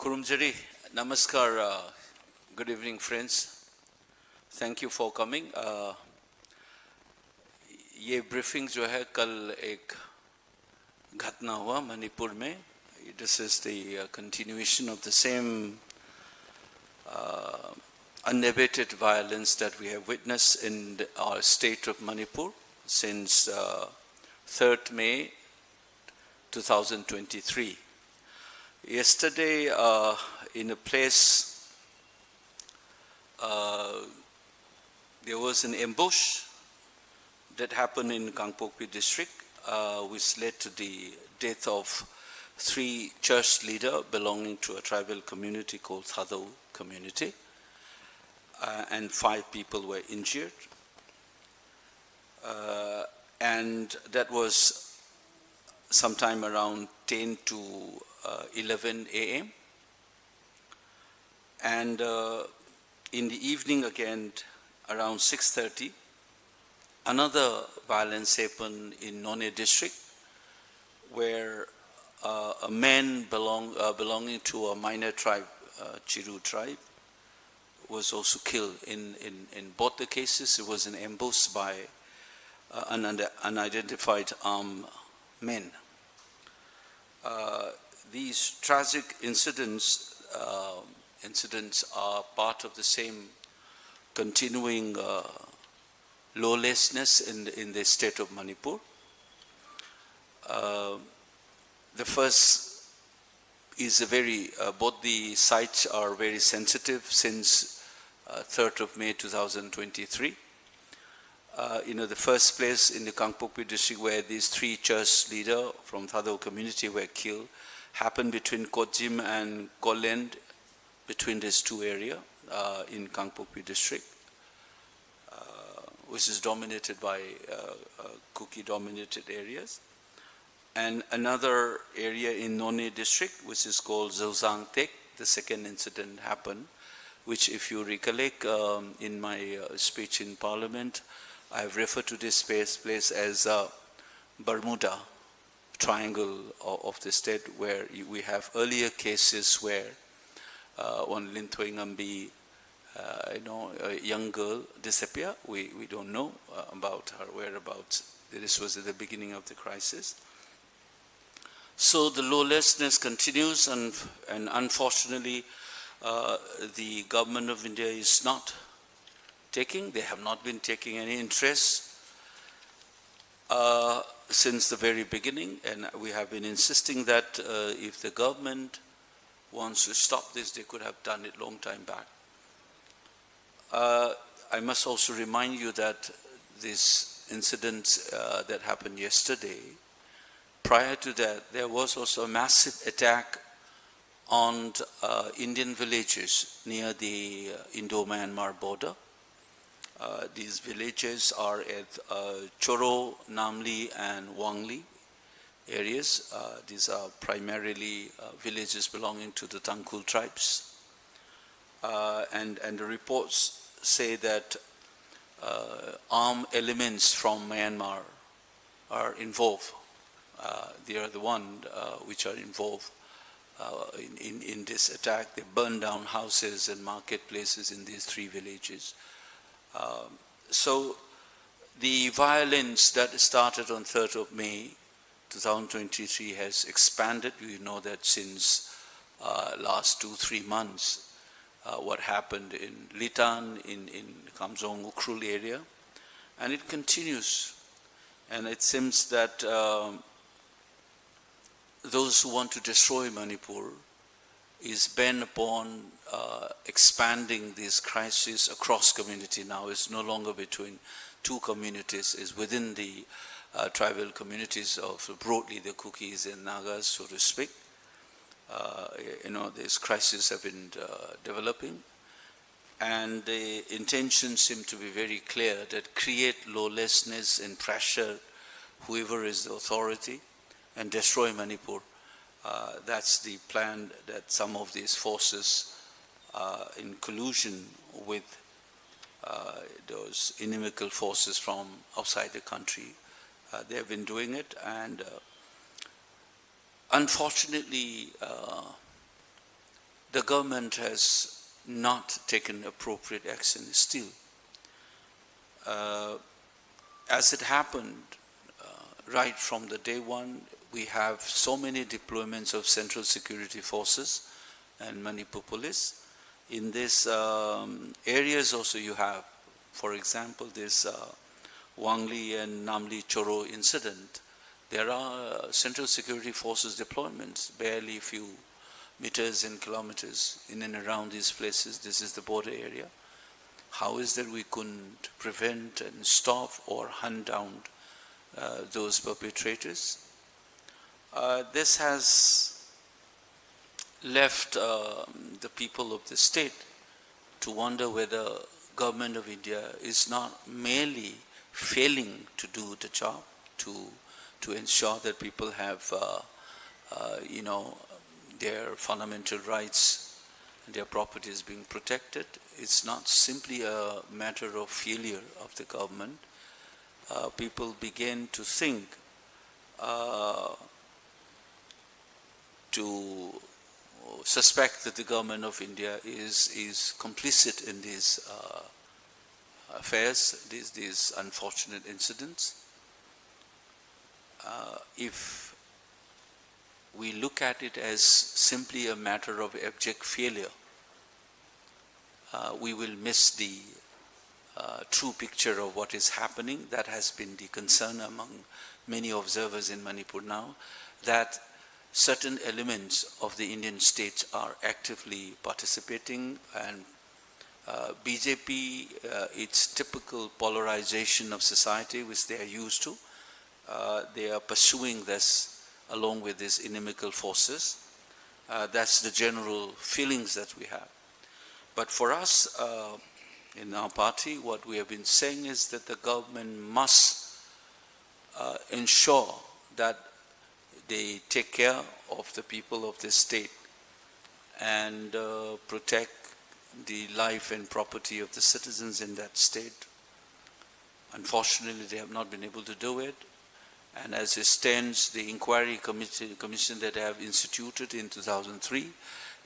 Kurumjari, Namaskar, good evening friends. Thank you for coming. ये briefing जो है कल एक घटना हुआ मणिपुर में. This is the continuation of the same unabated violence that we have witnessed in our state of Manipur since 3rd May 2023. Yesterday, in a place, there was an ambush that happened in Kangpokpi district, which led to the death of 3 church leaders belonging to a tribal community called Thadau community, and 5 people were injured. And that was sometime around 10 to 11 a.m. And in the evening again, around 6:30, another violence happened in None district, where a man belonging to a minor tribe, Chiru tribe, was also killed. In both the cases, it was an ambush by unidentified armed men. These tragic incidents are part of the same continuing lawlessness in the state of Manipur. The first is both the sites are very sensitive since 3rd of May 2023. The first place in the Kangpokpi district where these 3 church leaders from Thadau community were killed happened between Kojim and Kolend, between these 2 areas in Kangpokpi district, which is dominated by Kuki-dominated areas. And another area in None district, which is called Zhuzang Tek, the second incident happened, which if you recollect in my speech in Parliament, I have referred to this place as Bermuda Triangle of the state, where we have earlier cases where one Linthoy Ngambi, a young girl disappeared. We don't know about her whereabouts. This was at the beginning of the crisis. So the lawlessness continues, and unfortunately, the government of India is not they have not been taking any interest since the very beginning, and we have been insisting that if the government wants to stop this, they could have done it long time back. I must also remind you that this incident that happened yesterday, prior to that, there was also a massive attack on Indian villages near the Indo-Myanmar border. These villages are at Choro, Namli and Wangli areas. These are primarily villages belonging to the Tangkhul tribes. And the reports say that armed elements from Myanmar are involved. They are the ones which are involved in this attack. They burned down houses and marketplaces in these 3 villages. So the violence that started on 3rd of May 2023 has expanded. We know that since last 2-3 months, what happened in Litan, in Kamjong, Ukhrul area, and it continues. And it seems that those who want to destroy Manipur is bent upon expanding this crisis across community. Now it's no longer between 2 communities, it's within the tribal communities of broadly the Kukis and Nagas, so to speak. These crises have been developing, and the intentions seem to be very clear, that create lawlessness and pressure whoever is the authority and destroy Manipur. That's the plan that some of these forces, in collusion with those inimical forces from outside the country, they have been doing it. And unfortunately, the government has not taken appropriate action still. As it happened, right from the day one, we have so many deployments of Central Security Forces and Manipur Police. In these areas also you have, for example, this Wangli and Namli Choro incident. There are Central Security Forces deployments, barely few meters and kilometers in and around these places. This is the border area. How is that we couldn't prevent and stop or hunt down those perpetrators? This has left the people of the state to wonder whether government of India is not merely failing to do the job to ensure that people have their fundamental rights and their property is being protected. It's not simply a matter of failure of the government. People begin to think to suspect that the government of India is complicit in these affairs, these unfortunate incidents. If we look at it as simply a matter of abject failure, we will miss the true picture of what is happening. That has been the concern among many observers in Manipur now, that certain elements of the Indian state are actively participating, and BJP, its typical polarization of society which they are used to, they are pursuing this along with these inimical forces. That's the general feelings that we have. But for us, in our party, what we have been saying is that the government must ensure that they take care of the people of this state and protect the life and property of the citizens in that state. Unfortunately, they have not been able to do it. And as it stands, the inquiry commission that they have instituted in 2003,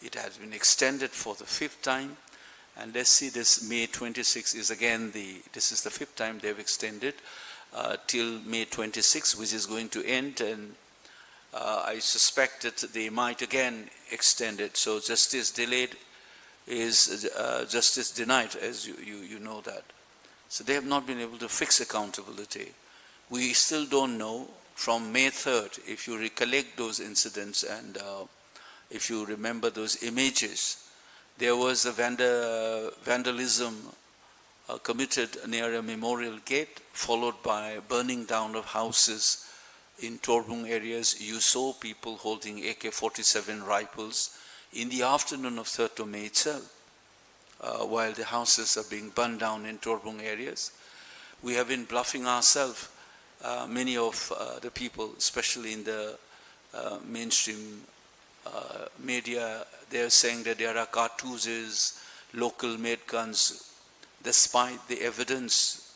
it has been extended for the 5th time. And let's see, this May 26 is again this is the 5th time they have extended till May 26, which is going to end. And I suspect that they might again extend it. So justice delayed is justice denied, as you know that. So they have not been able to fix accountability. We still don't know from May 3rd, if you recollect those incidents and if you remember those images, there was a vandalism committed near a memorial gate, followed by burning down of houses in Torbung areas. You saw people holding AK-47 rifles in the afternoon of 3rd of May itself, while the houses are being burned down in Torbung areas. We have been bluffing ourselves. Many of the people, especially in the mainstream media, they are saying that there are cartouches, local made guns, despite the evidence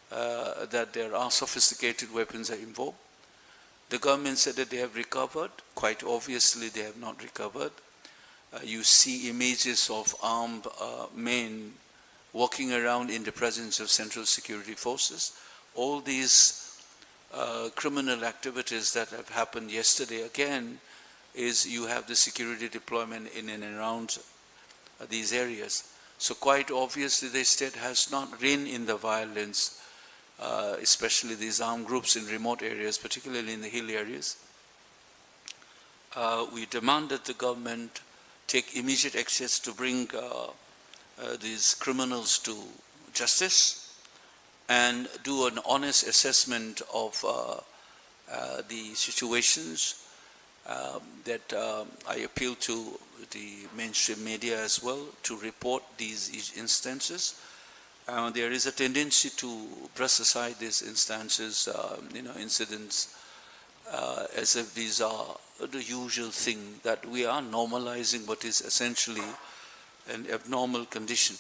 that there are sophisticated weapons are involved. The government said that they have recovered. Quite obviously they have not recovered. You see images of armed men walking around in the presence of Central Security Forces. All these criminal activities that have happened yesterday again is you have the security deployment in and around these areas. So quite obviously the state has not reined in the violence, especially these armed groups in remote areas, particularly in the hill areas. We demand that the government take immediate actions to bring these criminals to justice and do an honest assessment of the situations. That I appeal to the mainstream media as well to report these instances. There is a tendency to brush aside these instances, incidents, as if these are the usual thing, that we are normalizing what is essentially an abnormal condition.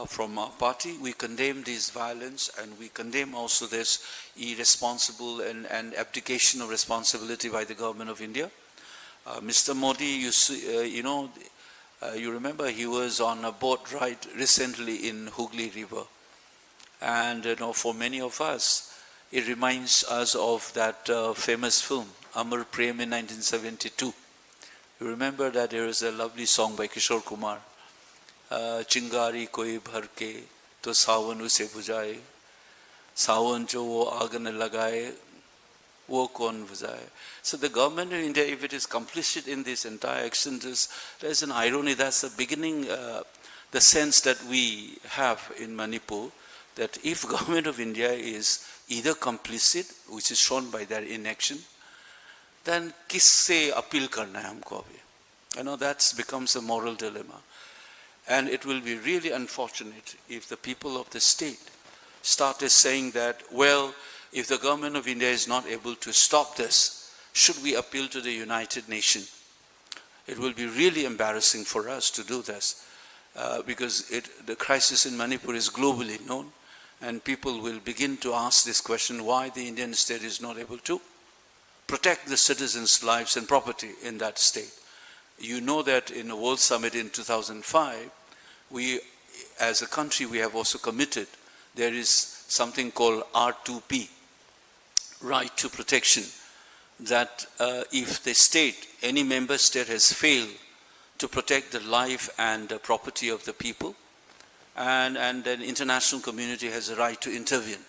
From our party, we condemn this violence, and we condemn also this irresponsible and abdication of responsibility by the government of India. Mr. Modi, you remember he was on a boat ride recently in Hooghly River. And for many of us, it reminds us of that famous film, Amar Prem in 1972. You remember that there is a lovely song by Kishore Kumar, Chingari koi bhar ke to sawan use bujaye, sawan jo wo aag na lagaye, wo kaun bujaye. So the government of India, if it is complicit in this entire action, there's an irony. That's the beginning, the sense that we have in Manipur, that if government of India is either complicit, which is shown by their inaction, then kisse appeal karna hai humko abhi? That becomes a moral dilemma. And it will be really unfortunate if the people of the state started saying that, well, if the government of India is not able to stop this, should we appeal to the United Nations? It will be really embarrassing for us to do this, because the crisis in Manipur is globally known. And people will begin to ask this question, why the Indian state is not able to protect the citizens' lives and property in that state. You know that in the World Summit in 2005, we, as a country, we have also committed, there is something called R2P, right to protection, that if the state, any member state has failed to protect the life and the property of the people, and then international community has a right to intervene,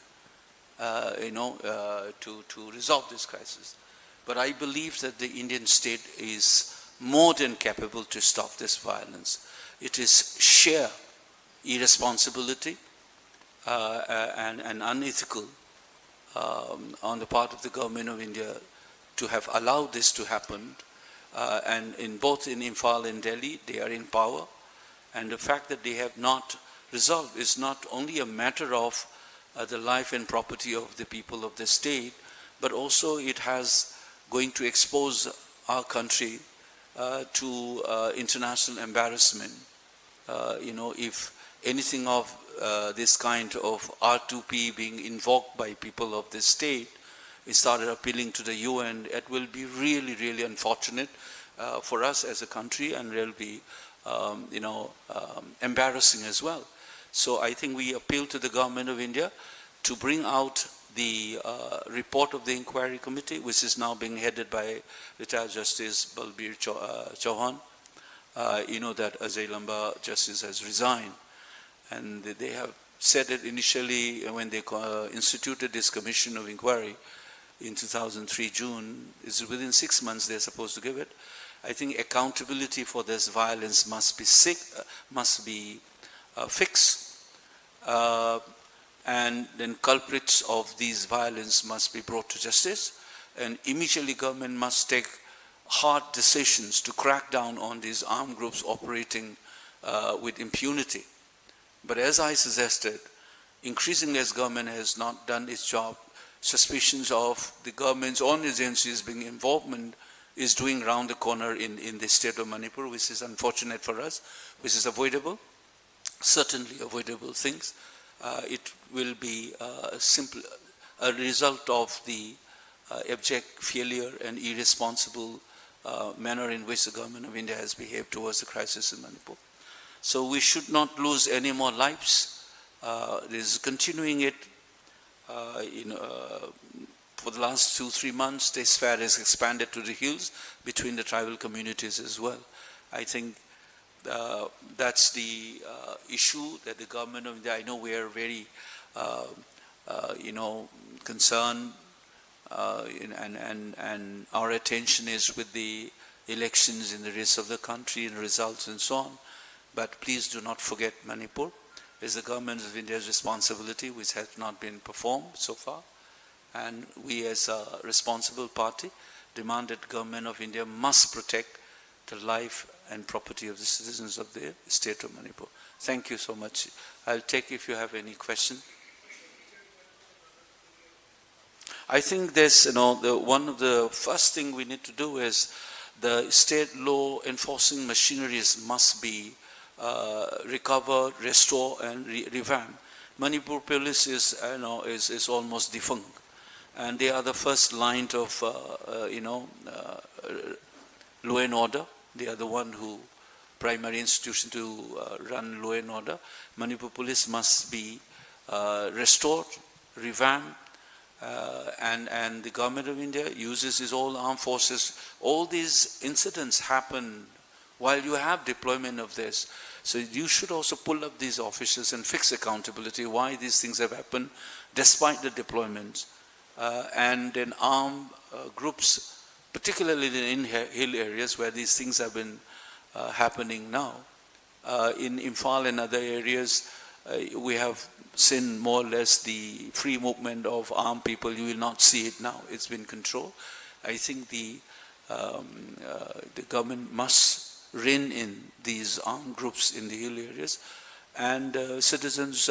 to resolve this crisis. But I believe that the Indian state is more than capable to stop this violence. It is sheer irresponsibility and unethical on the part of the government of India to have allowed this to happen. And both in Imphal and Delhi, they are in power. And the fact that they have not resolved is not only a matter of the life and property of the people of the state, but also it has going to expose our country to international embarrassment. If anything of this kind of R2P being invoked by people of this state, we started appealing to the UN, it will be really, really unfortunate for us as a country, and will be embarrassing as well. So I think we appeal to the government of India to bring out the report of the inquiry committee, which is now being headed by retired Justice Balbir Chauhan. You know that Ajay Lamba Justice has resigned, and they have said it initially when they instituted this commission of inquiry in 2003 June, is within 6 months they're supposed to give it. I think accountability for this violence must be fixed, and then culprits of these violence must be brought to justice, and immediately government must take hard decisions to crack down on these armed groups operating with impunity. But as I suggested, increasingly as government has not done its job, suspicions of the government's own agencies being involvement is doing round the corner in the state of Manipur, which is unfortunate for us, which is avoidable, certainly avoidable things. It will be a result of the abject failure and irresponsible manner in which the government of India has behaved towards the crisis in Manipur. So we should not lose any more lives. This is continuing it. For the last 2-3 months, this fair has expanded to the hills between the tribal communities as well. I think that's the issue that the government of India, I know we are very, concerned, and our attention is with the elections in the rest of the country and results and so on. But please do not forget Manipur is the government of India's responsibility, which has not been performed so far. And we as a responsible party demand that government of India must protect the life and property of the citizens of the state of Manipur. Thank you so much. I'll take if you have any question. I think there's, one of the first thing we need to do is the state law enforcing machineries must be recovered, restored, and revamped. Manipur police is almost defunct, and they are the first line of law and order. They are the one who primary institution to run law and order. Manipur police must be restored, revamped, and the government of India uses its all armed forces. All these incidents happen while you have deployment of this. So you should also pull up these officials and fix accountability, why these things have happened despite the deployments. And then armed groups, particularly in hill areas where these things have been happening now. In Imphal and other areas, we have seen more or less the free movement of armed people. You will not see it now. It's been controlled. I think the government must rein in these armed groups in the hill areas, and citizens'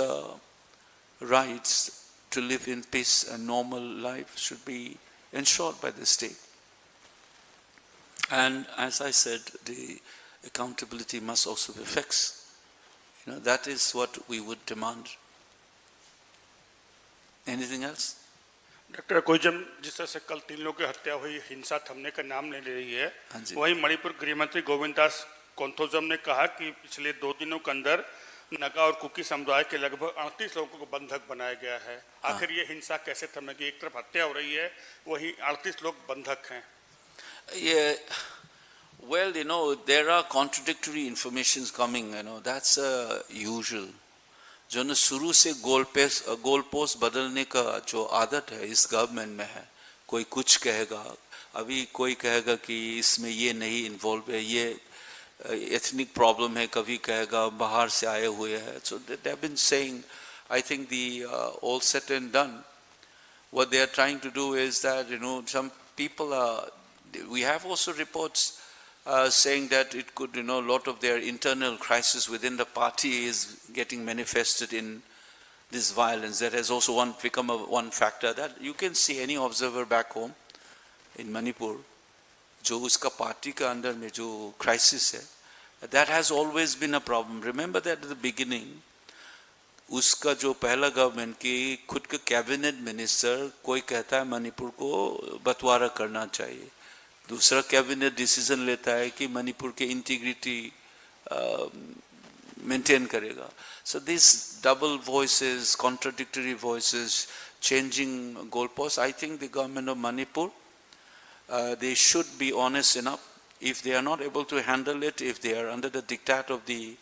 rights to live in peace and normal life should be ensured by the state. And as I said, the accountability must also be fixed. That is what we would demand. Anything else? Doctor Koijam, जिस तरह से कल 3 लोगों की हत्या हुई, हिंसा थमने का नाम नहीं ले रही है, वहीं मणिपुर गृह मंत्री गोविंद दास कोंथोजम ने कहा कि पिछले 2 दिनों के अंदर नगा और कुकी समुदाय के लगभग 38 लोगों को बंधक बनाया गया है। आखिर ये हिंसा कैसे थमेगी? एक तरफ हत्या हो रही है, वहीं 38 लोग बंधक हैं। Well, there are contradictory informations coming, that's usual. जो न शुरू से गोल पोस्ट बदलने का जो आदत है इस गवर्नमेंट में है, कोई कुछ कहेगा, अभी कोई कहेगा कि इसमें ये नहीं इन्वॉल्व है, ये एथनिक प्रॉब्लम है, कभी कहेगा बाहर से आए हुए हैं. So they have been saying, I think the all said and done, what they are trying to do is that, some people are, we have also reports saying that it could, a lot of their internal crisis within the party is getting manifested in this violence. That has also become one factor that you can see any observer back home in Manipur, जो उसका party का अंदर में जो crisis है, that has always been a problem. Remember that at the beginning, उसका जो पहला गवर्नमेंट की खुद का कैबिनेट मिनिस्टर कोई कहता है मणिपुर को बंटवारा करना चाहिए, दूसरा कैबिनेट डिसीजन लेता है कि मणिपुर के इंटीग्रिटी मेंटेन करेगा. So these double voices, contradictory voices, changing goalposts, I think the government of Manipur, they should be honest enough. If they are not able to handle it, if they are under the diktat of the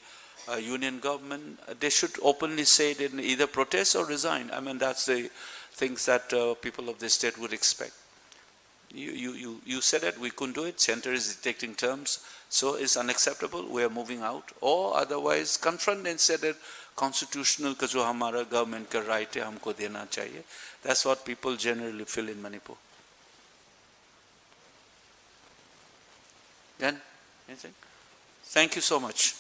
union government, they should openly say it, either protest or resign. I mean, that's the things that people of the state would expect. You said it, we couldn't do it, center is dictating terms, so it's unacceptable, we are moving out. Or otherwise confront and say that constitutional का जो हमारा government का right है हमको देना चाहिए. That's what people generally feel in Manipur. Then, anything? Thank you so much.